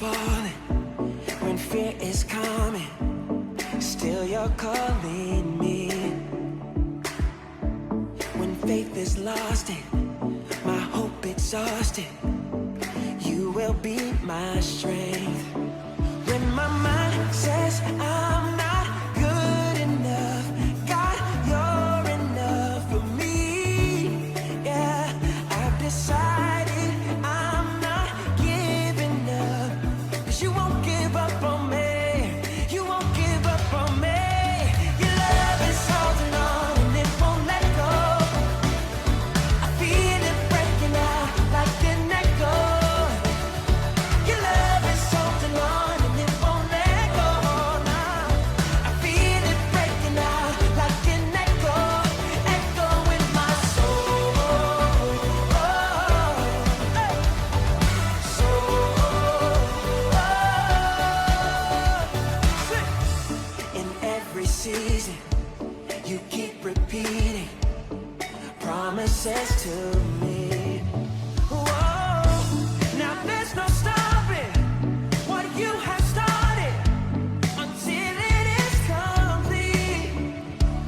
falling, when fear is coming, still you're calling me. When faith is lost and my hope exhausted, you will be my strength. When my mind says I'm not good enough, God, you're enough for me. Yeah, I've decided I'm not giving up, 'cause you won't give up on me. You won't give up on me. Your love is holding on and it won't let go. I feel it breaking out like an echo. Your love is holding on and it won't let go now. I feel it breaking out like an echo, echo in my soul. In every season, you keep repeating promises to me. Whoa, now there's no stopping what you have started until it is complete.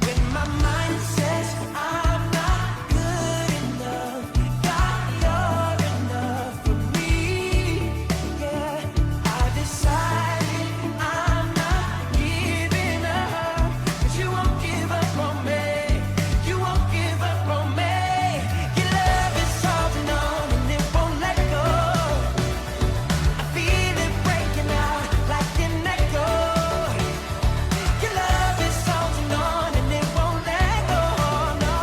When my mind says I'm not good enough, God, you're enough for me. Yeah, I decided I'm not giving up, 'cause you won't give up on me. You won't give up on me. Your love is holding on and it won't let go. I feel it breaking out like an echo. Your love is holding on and it won't let go. No,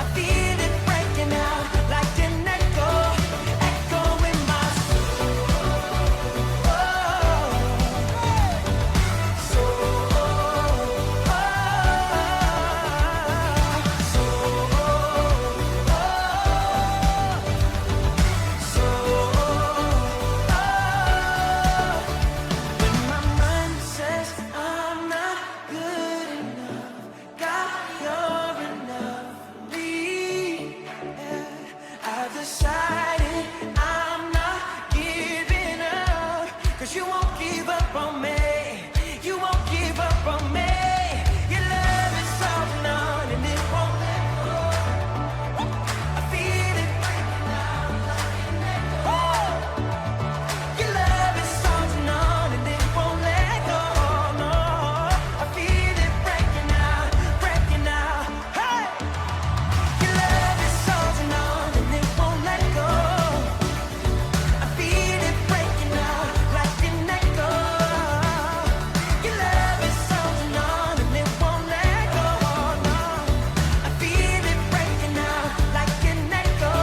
I feel it breaking out like an echo, echo in my When my mind says I'm not good enough, God, you're enough for me. Yeah, I've decided I'm not giving up, 'cause you won't give up on me. You won't give up on me. Your love is holding on and it won't let go. I feel it breaking out like an echo. Your love is holding on and it won't let go. No, I feel it breaking out, breaking out. Hey, your love is holding on and it won't let go. I feel it breaking out like an echo. Your love is holding on and it won't let go. No, I feel it breaking out like an echo,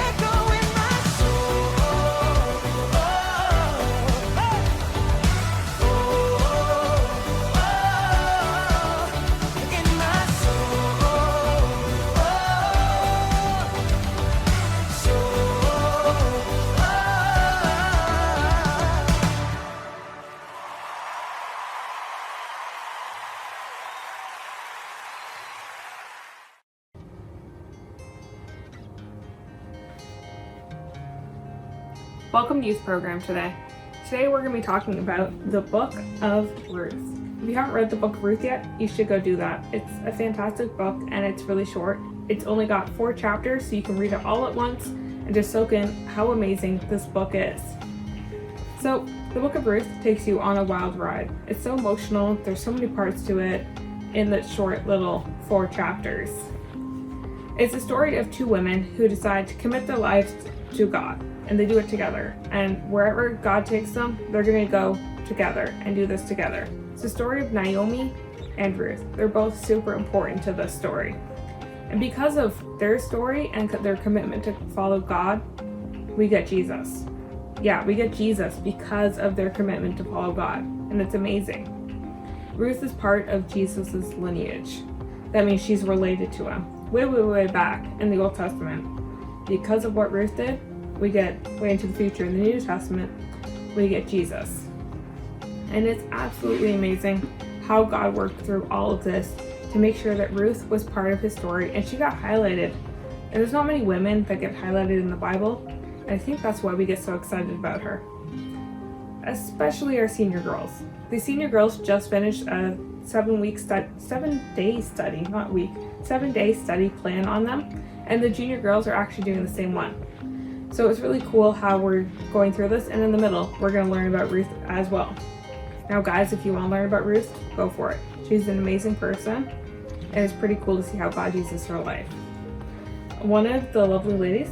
echo in my soul. In my Welcome to Youth Program today. Today we're going to be talking about the Book of Ruth. If you haven't read the Book of Ruth yet, you should go do that. It's a fantastic book and it's really short. It's only got 4 chapters, so you can read it all at once and just soak in how amazing this book is. So, the Book of Ruth takes you on a wild ride. It's so emotional, there's so many parts to it in the short little 4 chapters. It's a story of 2 women who decide to commit their lives to God, and they do it together. And wherever God takes them, they're going to go together and do this together. It's the story of Naomi and Ruth. They're both super important to this story. And because of their story and their commitment to follow God, we get Jesus. Yeah, we get Jesus because of their commitment to follow God, and it's amazing. Ruth is part of Jesus's lineage. That means she's related to him, way back in the Old Testament. Because of what Ruth did, we get way into the future in the New Testament, we get Jesus. And it's absolutely amazing how God worked through all of this to make sure that Ruth was part of his story, and she got highlighted. And there's not many women that get highlighted in the Bible, and I think that's why we get so excited about her. especially our senior girls. The senior girls just finished a 7-day study plan on them, and the junior girls are actually doing the same one. So it's really cool how we're going through this, and in the middle, we're going to learn about Ruth as well. Now guys, if you want to learn about Ruth, go for it. She's an amazing person, and it's pretty cool to see how God uses her life. One of the lovely ladies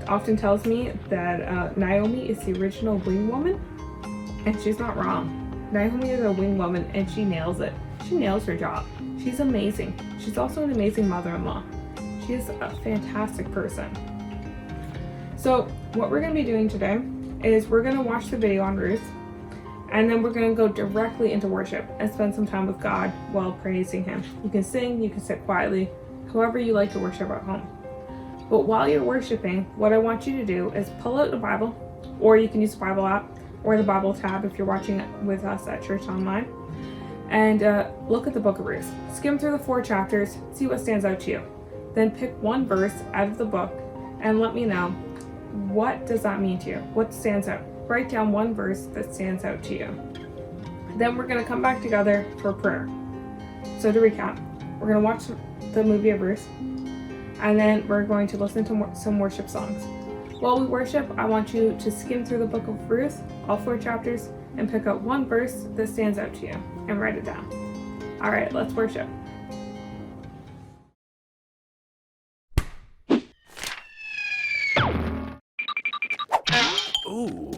often tells me that Naomi is the original wing woman, and she's not wrong. Naomi is a wing woman, and she nails it. She nails her job. She's amazing. She's also an amazing mother-in-law. She is a fantastic person. So what we're going to be doing today is we're going to watch the video on Ruth, and then we're going to go directly into worship and spend some time with God while praising Him. You can sing, you can sit quietly, however you like to worship at home. But while you're worshiping, what I want you to do is pull out the Bible, or you can use the Bible app or the Bible tab if you're watching it with us at Church Online, and look at the book of Ruth. Skim through the 4 chapters, see what stands out to you. Then pick one verse out of the book and let me know, what does that mean to you? What stands out? Write down one verse that stands out to you. Then we're going to come back together for prayer. So to recap, we're going to watch the movie of Ruth, and then we're going to listen to some worship songs. While we worship, I want you to skim through the book of Ruth, all 4 chapters, and pick out one verse that stands out to you and write it down. All right, let's worship. Ooh.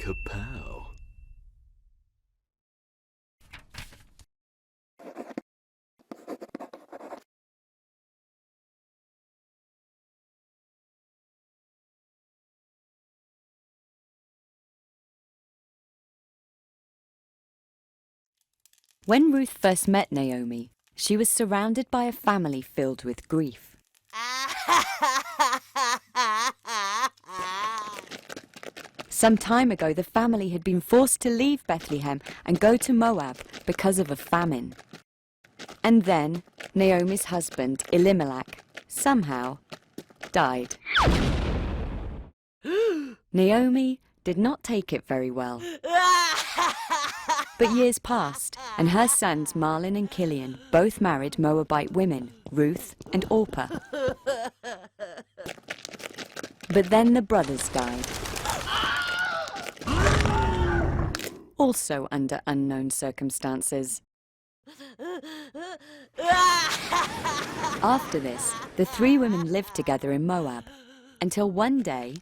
Kapow. When Ruth first met Naomi, she was surrounded by a family filled with grief. Some time ago, the family had been forced to leave Bethlehem and go to Moab because of a famine. And then Naomi's husband, Elimelech, somehow died. Naomi did not take it very well. But years passed, and her sons Mahlon and Kilian both married Moabite women, Ruth and Orpah. But then the brothers died, also under unknown circumstances. After this, the 3 women lived together in Moab, until one day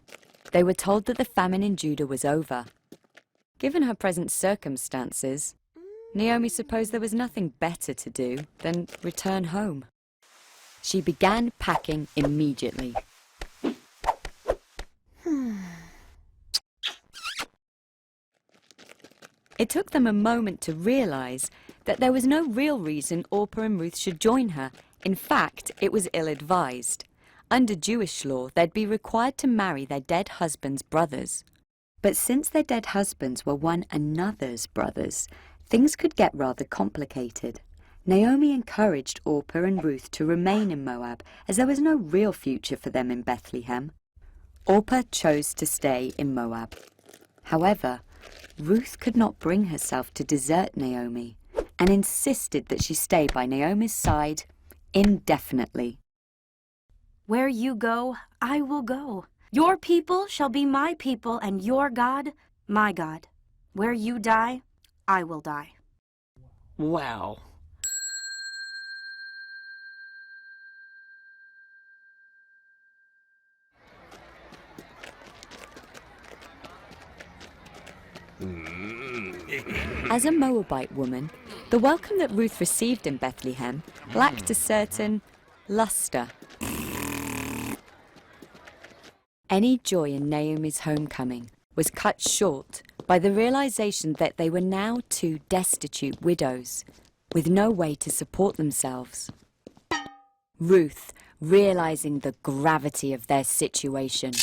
they were told that the famine in Judah was over. Given her present circumstances, Naomi supposed there was nothing better to do than return home. She began packing immediately. It took them a moment to realize that there was no real reason Orpah and Ruth should join her. In fact, it was ill-advised. Under Jewish law, they'd be required to marry their dead husbands' brothers. But since their dead husbands were one another's brothers, things could get rather complicated. Naomi encouraged Orpah and Ruth to remain in Moab, as there was no real future for them in Bethlehem. Orpah chose to stay in Moab. However, Ruth could not bring herself to desert Naomi, and insisted that she stay by Naomi's side indefinitely. Where you go, I will go. Your people shall be my people, and your God, my God. Where you die, I will die. Wow. As a Moabite woman, the welcome that Ruth received in Bethlehem lacked a certain luster. Any joy in Naomi's homecoming was cut short by the realization that they were now 2 destitute widows, with no way to support themselves. Ruth, realizing the gravity of their situation,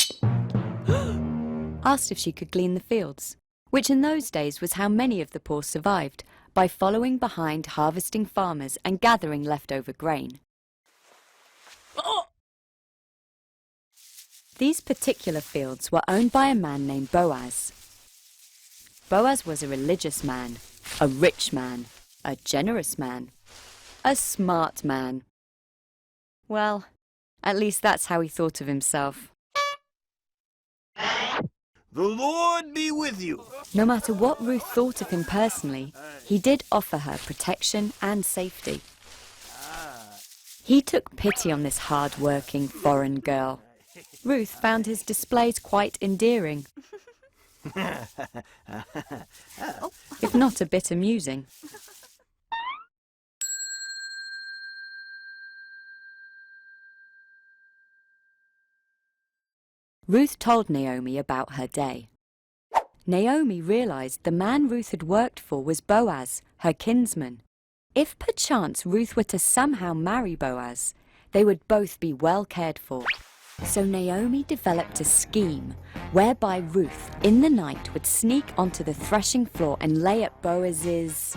asked if she could glean the fields, which in those days was how many of the poor survived, by following behind harvesting farmers and gathering leftover grain. These particular fields were owned by a man named Boaz. Boaz was a religious man, a rich man, a generous man, a smart man. Well, at least that's how he thought of himself. The Lord be with you. No matter what Ruth thought of him personally, he did offer her protection and safety. He took pity on this hard-working foreign girl. Ruth found his displays quite endearing, if not a bit amusing. Ruth told Naomi about her day. Naomi realized the man Ruth had worked for was Boaz, her kinsman. If perchance Ruth were to somehow marry Boaz, they would both be well cared for. So Naomi developed a scheme whereby Ruth, in the night, would sneak onto the threshing floor and lay at Boaz's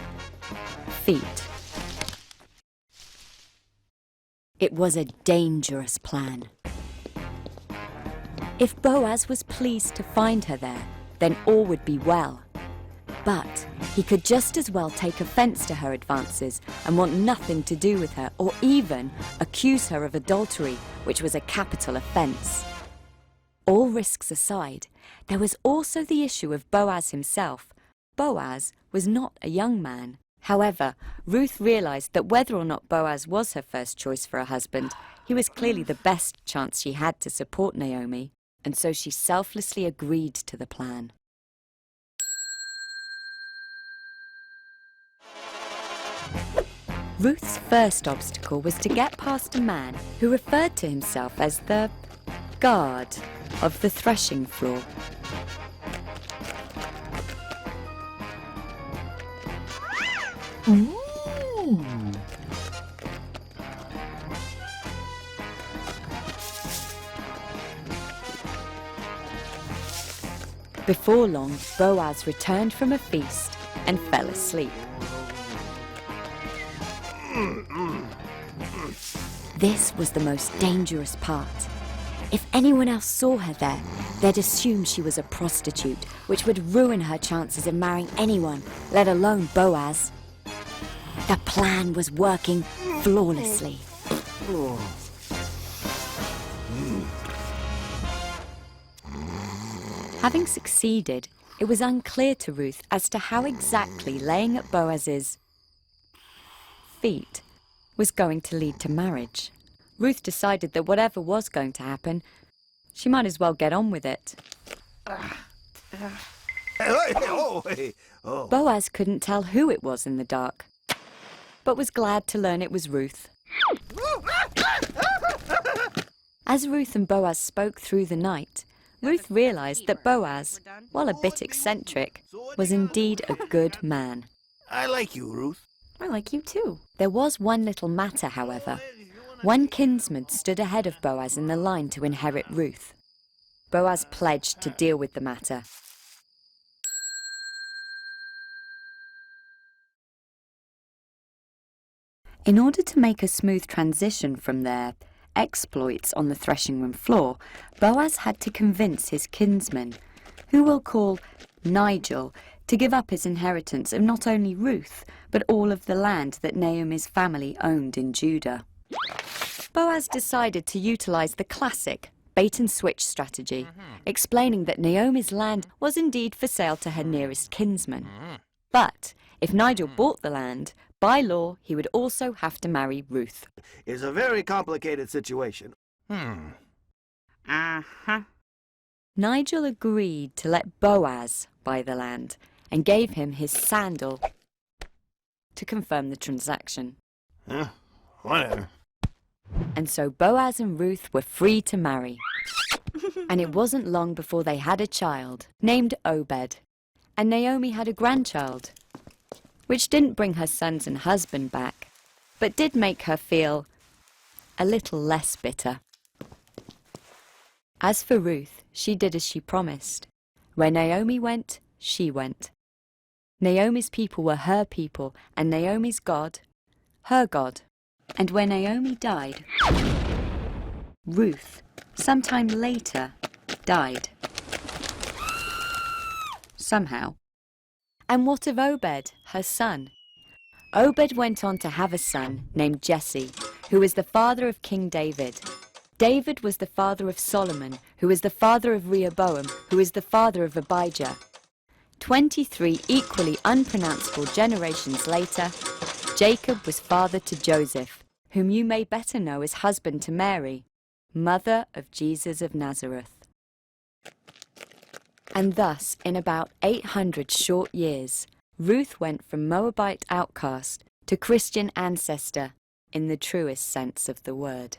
feet. It was a dangerous plan. If Boaz was pleased to find her there, then all would be well. But he could just as well take offence to her advances and want nothing to do with her, or even accuse her of adultery, which was a capital offence. All risks aside, there was also the issue of Boaz himself. Boaz was not a young man. However, Ruth realised that whether or not Boaz was her first choice for a husband, he was clearly the best chance she had to support Naomi, and so she selflessly agreed to the plan. Ruth's first obstacle was to get past a man who referred to himself as the guard of the threshing floor. Before long, Boaz returned from a feast and fell asleep. This was the most dangerous part. If anyone else saw her there, they'd assume she was a prostitute, which would ruin her chances of marrying anyone, let alone Boaz. The plan was working flawlessly. Having succeeded, it was unclear to Ruth as to how exactly laying at Boaz's feet was going to lead to marriage. Ruth decided that whatever was going to happen, she might as well get on with it. Boaz couldn't tell who it was in the dark, but was glad to learn it was Ruth. As Ruth and Boaz spoke through the night, Ruth realized that Boaz, while a bit eccentric, was indeed a good man. I like you, Ruth. I like you too. There was one little matter, however. One kinsman stood ahead of Boaz in the line to inherit Ruth. Boaz pledged to deal with the matter. In order to make a smooth transition from their exploits on the threshing room floor, Boaz had to convince his kinsman, who we'll call Nigel, to give up his inheritance of not only Ruth, but all of the land that Naomi's family owned in Judah. Boaz decided to utilize the classic bait-and-switch strategy, explaining that Naomi's land was indeed for sale to her nearest kinsman. But if Nigel bought the land, by law, he would also have to marry Ruth. It's a very complicated situation. Nigel agreed to let Boaz buy the land and gave him his sandal to confirm the transaction. Whatever. And so Boaz and Ruth were free to marry. And it wasn't long before they had a child named Obed. And Naomi had a grandchild, which didn't bring her sons and husband back, but did make her feel a little less bitter. As for Ruth, she did as she promised. Where Naomi went, she went. Naomi's people were her people, and Naomi's God, her God. And when Naomi died, Ruth, sometime later, died. Somehow. And what of Obed, her son? Obed went on to have a son named Jesse, who was the father of King David. David was the father of Solomon, who was the father of Rehoboam, who was the father of Abijah. 23 equally unpronounceable generations later, Jacob was father to Joseph, whom you may better know as husband to Mary, mother of Jesus of Nazareth. And thus, in about 800 short years, Ruth went from Moabite outcast to Christian ancestor in the truest sense of the word.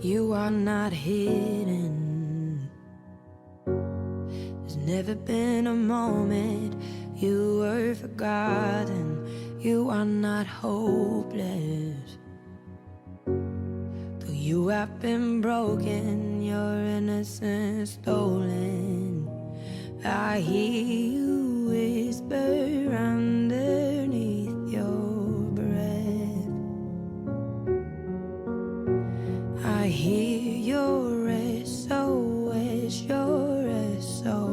You are not hidden. There's never been a moment you were forgotten. You are not hopeless. Though you have been broken, your innocence stolen, I hear you whisper underneath your breath. I hear your SOS, your SOS.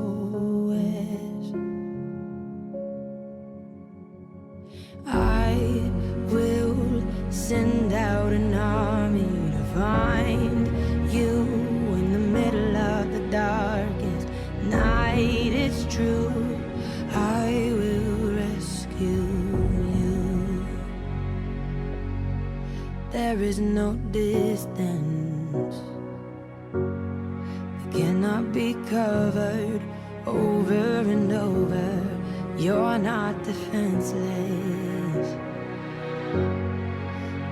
I will send out an army to find you in the middle of the darkest night. It's true, I will rescue you. There is no distance that cannot be covered over and over. You're not defenseless.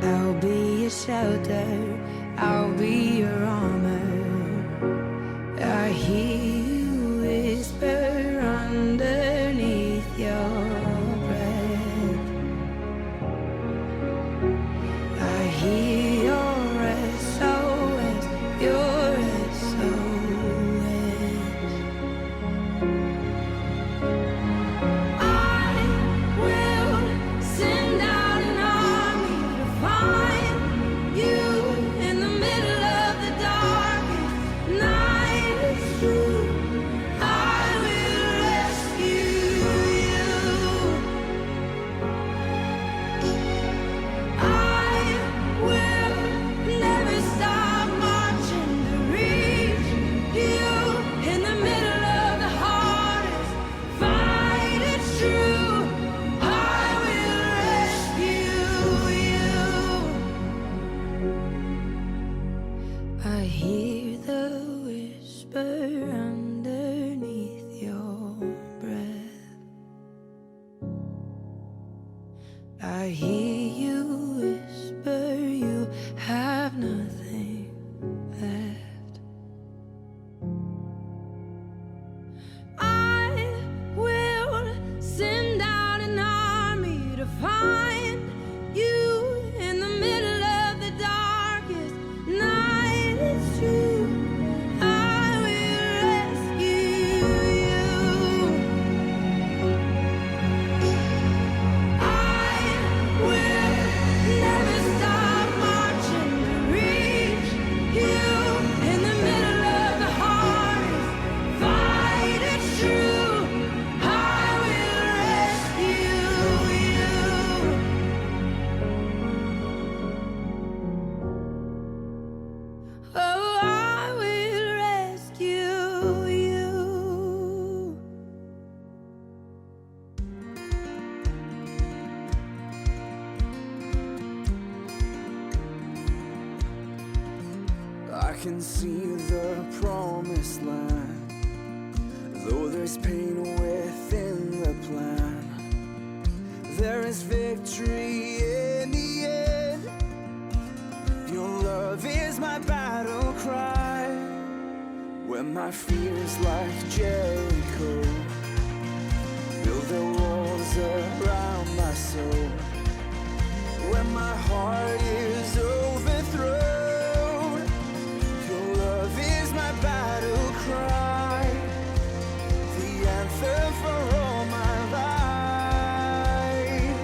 I'll be your shelter, I'll be your armor. I hear you whisper underneath your breath. I hear your SOS, your SOS. I will send out an army to find you in the middle of the darkest night. It's true, I will rescue you. I will never stop marching to reach you in the middle of the hardest fight. It's true, I will rescue you. I hear the whisper underneath your breath. I hear you whisper you have nothing left. I will send out an army to find you in the middle of the darkest night. It's true, I will rescue you. I will never stop marching to reach you in the middle of the hardest fight. It's true, I will rescue you. Oh, I will rescue you. I can see the promised land, though there's pain within the plan. There is victory in the end. Your love is my battle cry. When my fears like Jericho build the walls around my soul. When my heart is overthrown, your love is my battle cry, the anthem for all my life.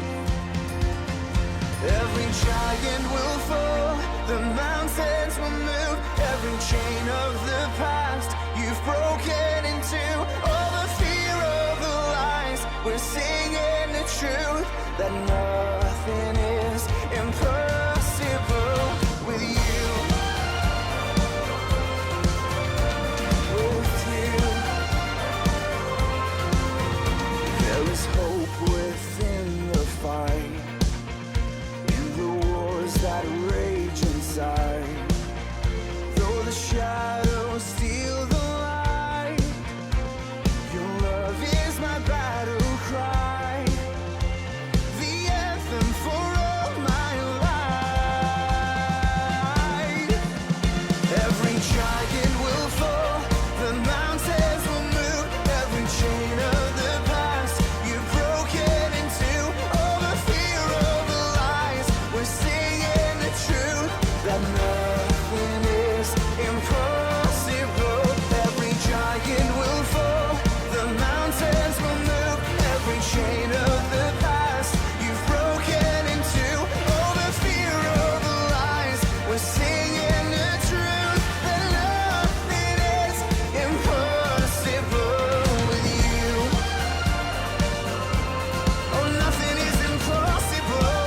Every giant will fall, the mountains will move, every chain of the past you've broken into. All the fear of the lies, we're singing the truth, that nothing is impossible with you. With you, there is hope within the fight, in the wars that rage inside. Though the shadows steal the light, your love is my battle cry, the anthem for all my life. Every giant will fall, the mountains will move, every chain of the past you've broken into. All the fear of the lies, we're singing the truth, that nothing is impossible. Every giant will fall, the mountains will move, every chain of the past you've broken into. All the fear of the lies, we're singing the truth, that nothing is impossible with you. Oh, nothing is impossible.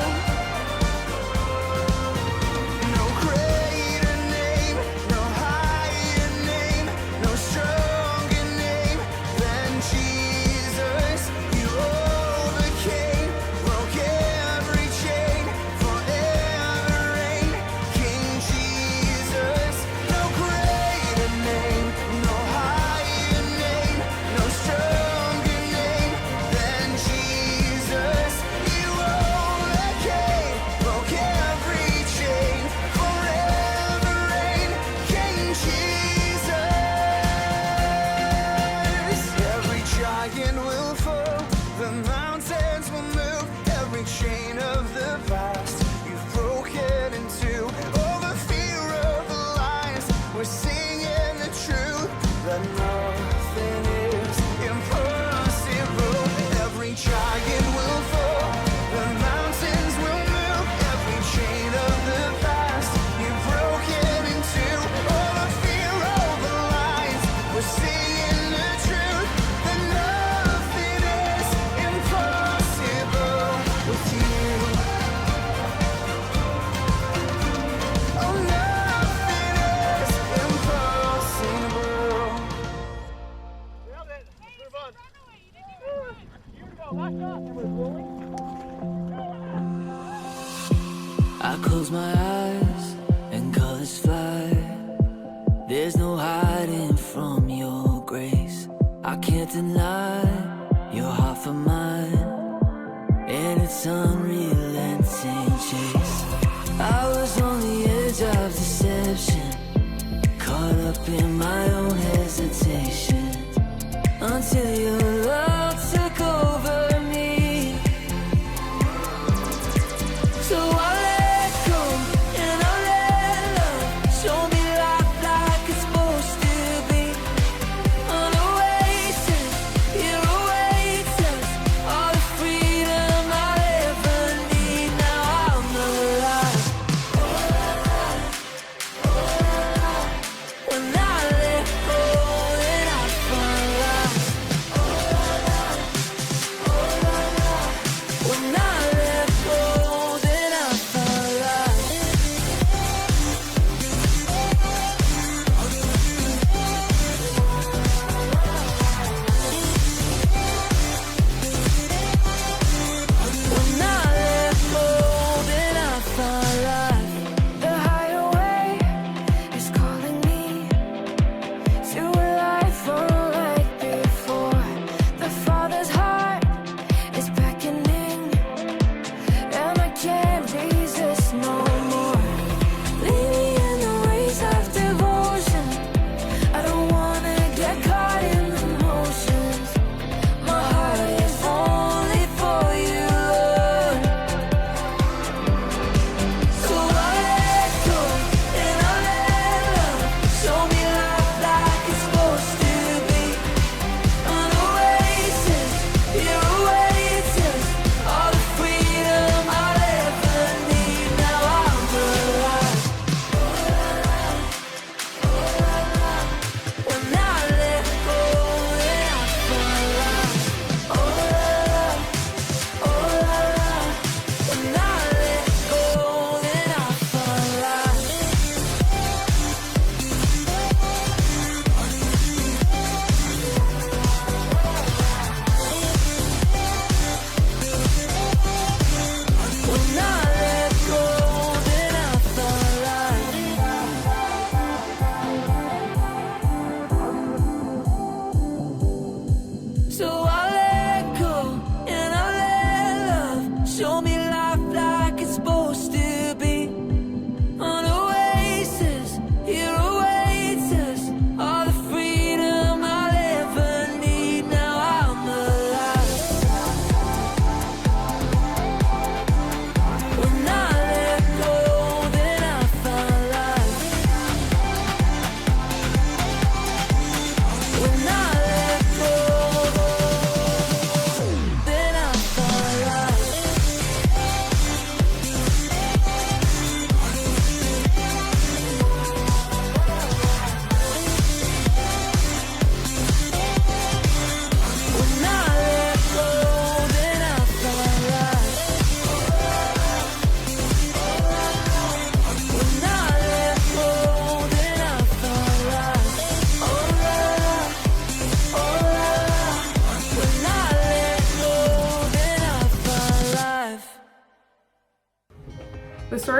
No greater name, no higher name, no stronger name than Jesus. You overcame, broke every chain, forever reign, King Jesus. No greater name, no higher name, no stronger name than Jesus. You overcame, broke every chain, forever reign, King Jesus. Every giant will fall, the mountains will move, every chain of the past you've broken into. All the fear of the lies, we're singing the truth, that nothing is impossible. Every giant will fall, the mountains will move, every chain of the past you've broken into. All the fear of the lies, we're singing the truth, that nothing is impossible with you. Oh, nothing is impossible. I close my eyes and colors fly. There's no hiding from your grace. I can't deny your heart for mine, and its unrelenting chase. I was on the edge of deception, caught up in my own hesitation, until your love took over me. So I let go and I let love show me life like it's supposed to be. On a oasis,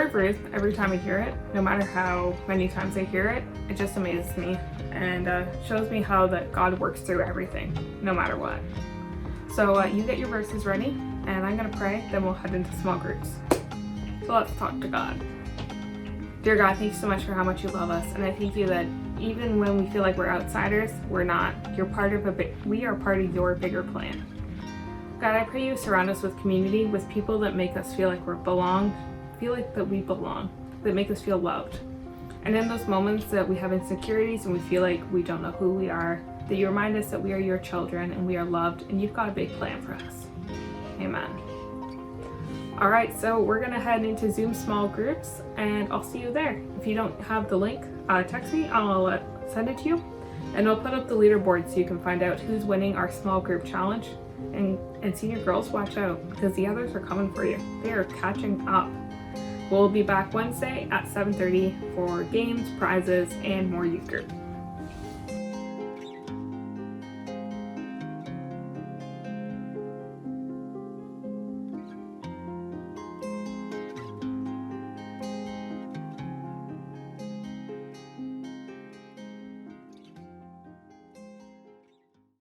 of Ruth, every time I hear it, no matter how many times I hear it, it just amazes me and shows me how that God works through everything, no matter what. So you get your verses ready, and I'm going to pray, then we'll head into small groups. So let's talk to God. Dear God, thank you so much for how much you love us, and I thank you that even when we feel like we're outsiders, we're not. We are part of your bigger plan. God, I pray you surround us with community, with people that make us feel like we belong, that make us feel loved. And in those moments that we have insecurities and we feel like we don't know who we are, that you remind us that we are your children and we are loved and you've got a big plan for us. Amen. All right, so we're gonna head into Zoom small groups and I'll see you there. If you don't have the link, text me, I'll send it to you. And I'll put up the leaderboard so you can find out who's winning our small group challenge. And senior girls, watch out, because the others are coming for you. They are catching up. We'll be back Wednesday at 7:30 for games, prizes, and more youth group.